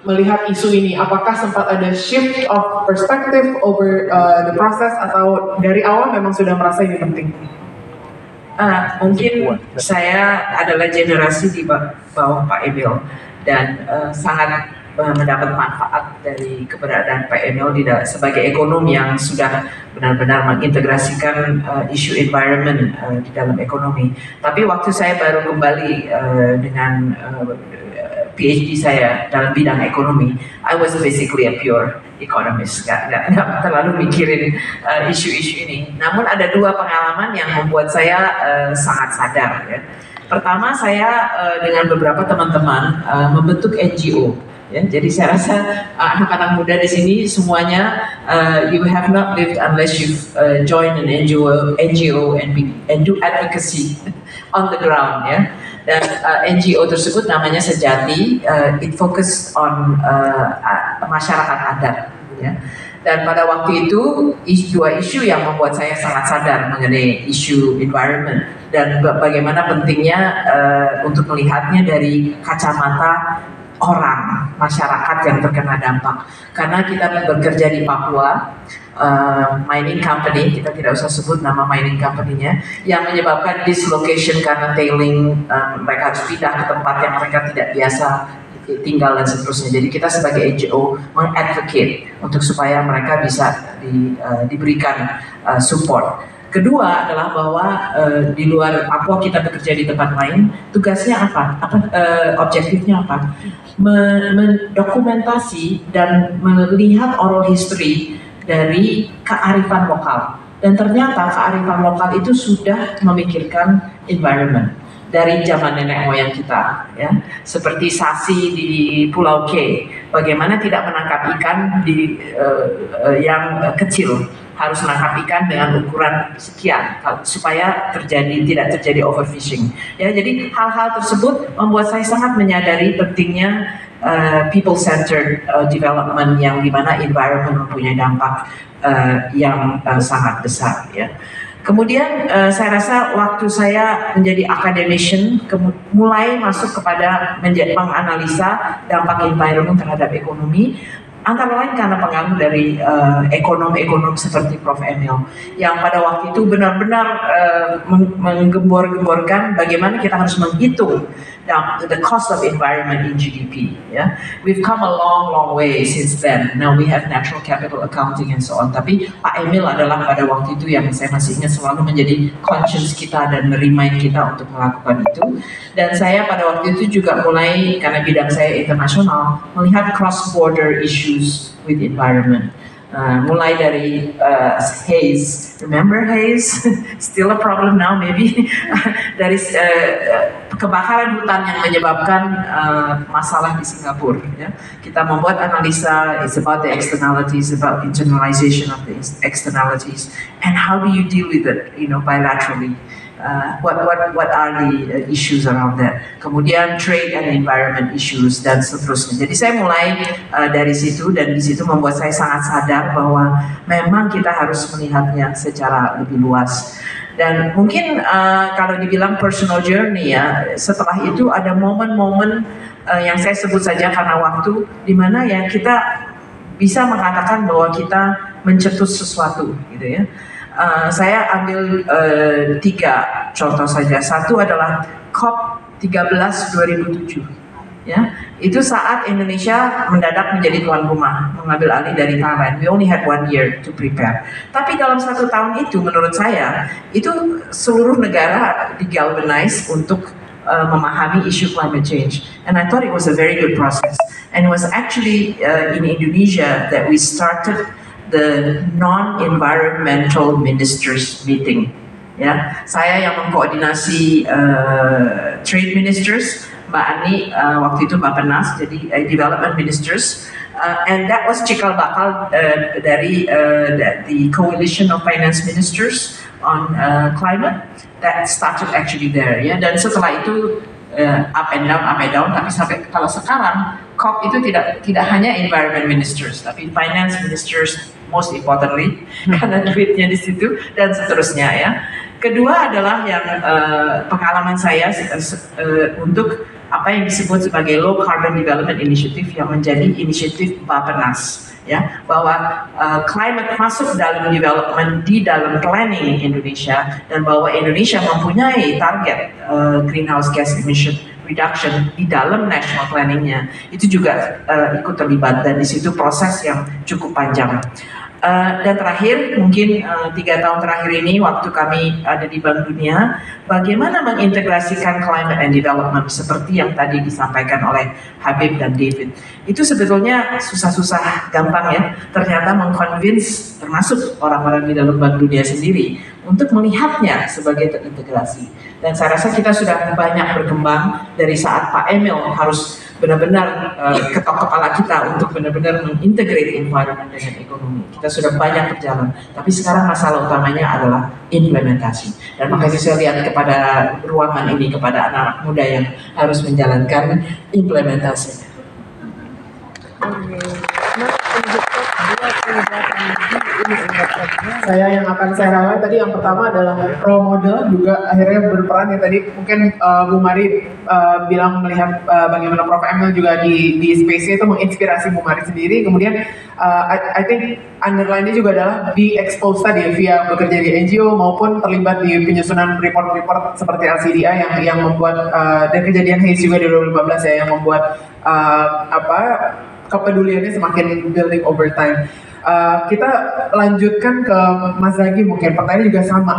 melihat isu ini? Apakah sempat ada shift of perspective over the process atau dari awal memang sudah merasa ini penting? Mungkin saya adalah generasi di bawah Pak Emil dan sangat mendapat manfaat dari keberadaan Pak Emil sebagai ekonom yang sudah benar-benar mengintegrasikan isu environment di dalam ekonomi. Tapi waktu saya baru kembali dengan PhD saya dalam bidang ekonomi, I was basically a pure economist, nggak terlalu mikirin isu-isu ini. Namun ada dua pengalaman yang membuat saya sangat sadar. Ya. Pertama, saya dengan beberapa teman-teman membentuk NGO. Ya, jadi saya rasa anak-anak muda di sini semuanya you have not lived unless you've joined an NGO and do advocacy on the ground. Ya. Dan NGO tersebut namanya Sejati, it focus on masyarakat adat. Ya. Dan pada waktu itu dua isu yang membuat saya sangat sadar mengenai isu environment dan bagaimana pentingnya untuk melihatnya dari kacamata orang, masyarakat yang terkena dampak. Karena kita bekerja di Papua, mining company, kita tidak usah sebut nama mining company-nya, yang menyebabkan dislocation karena tailing, mereka harus pindah ke tempat yang mereka tidak biasa tinggal dan seterusnya. Jadi kita sebagai NGO mengadvocate untuk supaya mereka bisa diberikan support. Kedua adalah bahwa di luar Papua kita bekerja di tempat lain, tugasnya apa? Objektifnya apa? Mendokumentasi dan melihat oral history dari kearifan lokal. Dan ternyata kearifan lokal itu sudah memikirkan environment dari zaman nenek moyang kita, ya. Seperti Sasi di Pulau K, bagaimana tidak menangkap ikan yang kecil, harus menangkap ikan dengan ukuran sekian supaya tidak terjadi overfishing. Ya, jadi hal-hal tersebut membuat saya sangat menyadari pentingnya people-centered development yang dimana environment mempunyai dampak yang sangat besar. Ya. Kemudian saya rasa waktu saya menjadi academician mulai masuk kepada menganalisa dampak environment terhadap ekonomi, antara lain karena pengaruh dari ekonom-ekonom seperti Prof. Emil yang pada waktu itu benar-benar menggembor-gemborkan bagaimana kita harus menghitung the cost of environment in GDP. Ya. We've come a long way since then. Now we have natural capital accounting and so on. Tapi Pak Emil adalah pada waktu itu yang saya masih ingat selalu menjadi conscience kita dan remind kita untuk melakukan itu. Dan saya pada waktu itu juga mulai, karena bidang saya internasional, melihat cross-border issues with environment. Mulai dari haze, remember haze? Still a problem now maybe. Dari kebakaran hutan yang menyebabkan masalah di Singapura. Ya. Kita membuat analisa, it's about the externalities, about internalization of the externalities, and how do you deal with it, bilaterally. What are the issues around that? Kemudian trade and environment issues dan seterusnya. Jadi saya mulai dari situ, dan di situ membuat saya sangat sadar bahwa memang kita harus melihatnya secara lebih luas. Dan mungkin kalau dibilang personal journey, ya, setelah itu ada momen-momen yang saya sebut saja karena waktu, di mana ya kita bisa mengatakan bahwa kita mencetus sesuatu, gitu ya. Saya ambil 3 contoh saja. Satu adalah COP13 2007. Ya, itu saat Indonesia mendadak menjadi tuan rumah, mengambil alih dari Thailand. We only had 1 year to prepare. Tapi dalam 1 tahun itu, menurut saya, itu seluruh negara digalvanize untuk memahami isu climate change. And I thought it was a very good process. And it was actually in Indonesia that we started the non-environmental ministers meeting. Ya, saya yang mengkoordinasi trade ministers, Mbak Ani waktu itu Bappenas, jadi development ministers, and that was cikal bakal dari the coalition of finance ministers on climate that started actually there. Ya, dan setelah itu up and down, tapi sampai kalau sekarang COP itu tidak hanya environment ministers, tapi finance ministers most importantly, karena duitnya di situ dan seterusnya, ya. Kedua adalah yang pengalaman saya untuk apa yang disebut sebagai Low Carbon Development Initiative yang menjadi inisiatif Bappenas, ya, bahwa climate masuk dalam development di dalam planning Indonesia, dan bahwa Indonesia mempunyai target greenhouse gas emission reduction di dalam national planningnya, itu juga ikut terlibat, dan di situ proses yang cukup panjang. Dan terakhir, mungkin 3 tahun terakhir ini waktu kami ada di Bank Dunia, bagaimana mengintegrasikan climate and development seperti yang tadi disampaikan oleh Habib dan David. Itu sebetulnya susah-susah gampang ya, ternyata mengconvince termasuk orang-orang di dalam Bank Dunia sendiri untuk melihatnya sebagai terintegrasi. Dan saya rasa kita sudah banyak berkembang dari saat Pak Emil harus benar-benar ketok kepala kita untuk benar-benar mengintegrate environment dengan ekonomi. Kita sudah banyak berjalan, tapi sekarang masalah utamanya adalah implementasi. Dan makanya saya lihat kepada ruangan ini, kepada anak-anak muda yang harus menjalankan implementasi. Yang akan saya highlight tadi yang pertama adalah role model, juga akhirnya berperan yang tadi mungkin Bu Mari bilang melihat bagaimana Prof. Emil juga di space-nya itu menginspirasi Bu Mari sendiri. Kemudian I think underline-nya juga adalah di expose tadi via bekerja di NGO maupun terlibat di penyusunan report-report seperti LCDI yang membuat dan kejadian HAZE juga di 2015 ya, yang membuat kepeduliannya semakin building over time. Kita lanjutkan ke Mas Zaki, mungkin pertanyaan juga sama.